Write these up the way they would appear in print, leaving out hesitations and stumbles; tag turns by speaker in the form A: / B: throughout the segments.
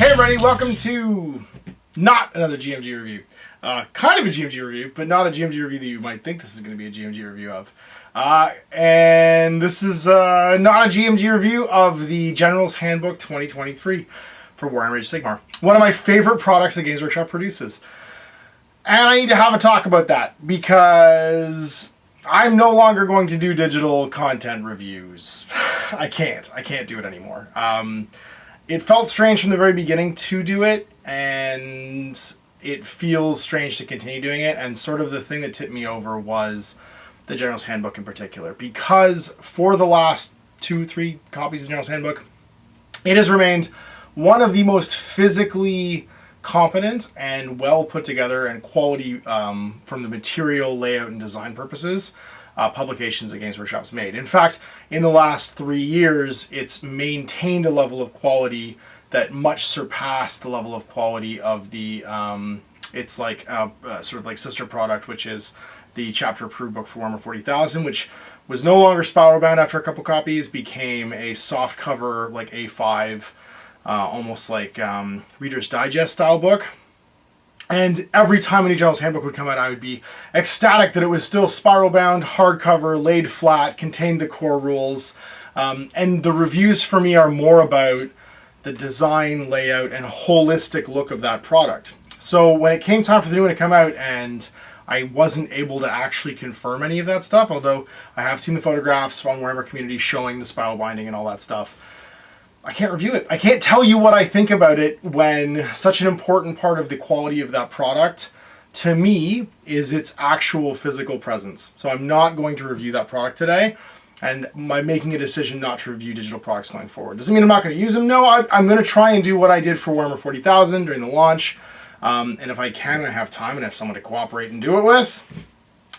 A: Hey everybody, welcome to not another GMG review. Kind of a GMG review, but not a GMG review that you might think this is going to be a GMG review of. And this is not a GMG review of the General's Handbook 2023 for Warhammer Age of Sigmar. One of my favorite products that Games Workshop produces. And I need to have a talk about that because I'm no longer going to do digital content reviews. I can't do it anymore. It felt strange from the very beginning to do it, and it feels strange to continue doing it, and sort of the thing that tipped me over was the General's Handbook in particular, because for the last 2-3 copies of the General's Handbook, it has remained one of the most physically competent and well put together and quality from the material, layout, and design purposes publications that Games Workshop's made. In fact, in the last 3 years, it's maintained a level of quality that much surpassed the level of quality of the it's like sort of like sister product, which is the chapter approved book for Warhammer 40,000, which was no longer spiral bound after a couple copies, became a soft cover like A5, almost like Reader's Digest style book. And every time a new General's Handbook would come out, I would be ecstatic that it was still spiral bound, hardcover, laid flat, contained the core rules. And the reviews for me are more about the design, layout, and holistic look of that product. So when it came time for the new one to come out, and I wasn't able to actually confirm any of that stuff, although I have seen the photographs on Warhammer Community showing the spiral binding and all that stuff, I can't review it. I can't tell you what I think about it when such an important part of the quality of that product, to me, is its actual physical presence. So I'm not going to review that product today, and I'm making a decision not to review digital products going forward. Doesn't mean I'm not going to use them. No, I'm going to try and do what I did for Warhammer 40,000 during the launch. And if I can and I have time and have someone to cooperate and do it with,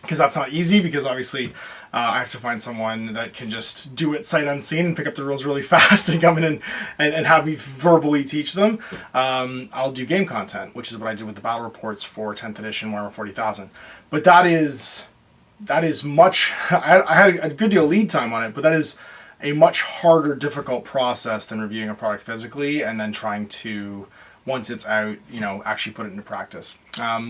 A: because that's not easy, because obviously I have to find someone that can just do it sight unseen and pick up the rules really fast and come in and have me verbally teach them. I'll do game content, which is what I did with the battle reports for 10th edition Warhammer 40,000. But that is much, I had a good deal of lead time on it, but that is a much harder, difficult process than reviewing a product physically and then trying to, once it's out, actually put it into practice.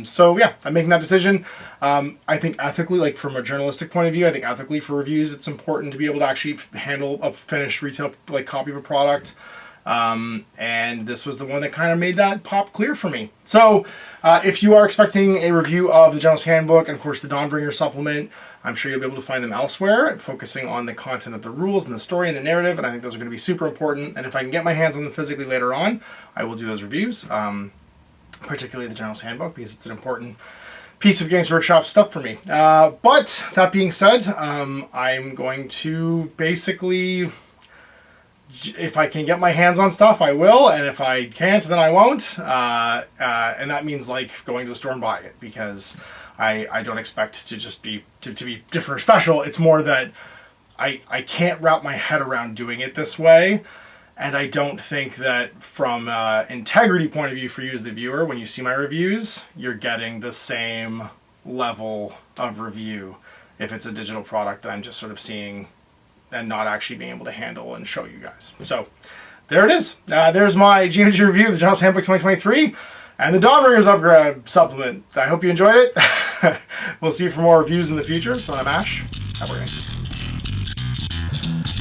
A: So yeah, I'm making that decision. I think ethically, like from a journalistic point of view, I think ethically for reviews, it's important to be able to actually handle a finished retail copy of a product. And this was the one that kind of made that pop clear for me. So if you are expecting a review of the General's Handbook and of course the Dawnbringers supplement, I'm sure you'll be able to find them elsewhere, focusing on the content of the rules and the story and the narrative, and I think those are going to be super important. And if I can get my hands on them physically later on, I will do those reviews, particularly the General's Handbook, because it's an important piece of Games Workshop stuff for me. But that being said, I'm going to basically, if I can get my hands on stuff, I will, and if I can't, then I won't. And that means like going to the store and buying it, because I don't expect to just be to be different or special. It's more that I can't wrap my head around doing it this way, and I don't think that from an integrity point of view for you as the viewer, when you see my reviews, you're getting the same level of review if it's a digital product that I'm just sort of seeing and not actually being able to handle and show you guys. So there it is. There's my GMG review of the General's Handbook 2023 and the Dawnbringers upgrade supplement. I hope you enjoyed it. We'll see you for more reviews in the future. So I'm Ash. Have a great day.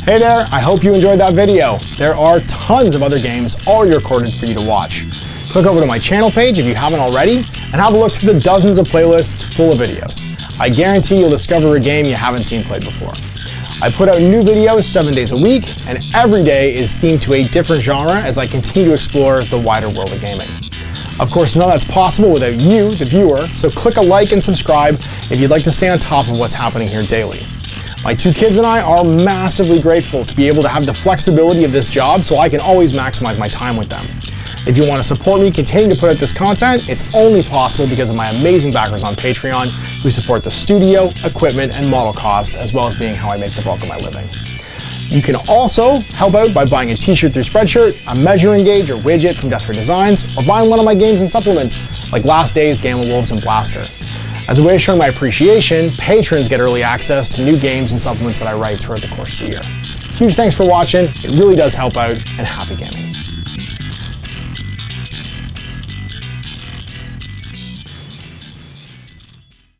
B: Hey there, I hope you enjoyed that video. There are tons of other games already recorded for you to watch. Click over to my channel page if you haven't already, and have a look through the dozens of playlists full of videos. I guarantee you'll discover a game you haven't seen played before. I put out new videos 7 days a week, and every day is themed to a different genre as I continue to explore the wider world of gaming. Of course, none of that's possible without you, the viewer, so click a like and subscribe if you'd like to stay on top of what's happening here daily. My 2 kids and I are massively grateful to be able to have the flexibility of this job so I can always maximize my time with them. If you want to support me continuing to put out this content, it's only possible because of my amazing backers on Patreon who support the studio, equipment, and model cost, as well as being how I make the bulk of my living. You can also help out by buying a t-shirt through Spreadshirt, a measuring gauge or widget from Death Ray Designs, or buying one of my games and supplements like Last Days, Gamma Wolves, and Blaster. As a way of showing my appreciation, patrons get early access to new games and supplements that I write throughout the course of the year. Huge thanks for watching, it really does help out, and happy gaming.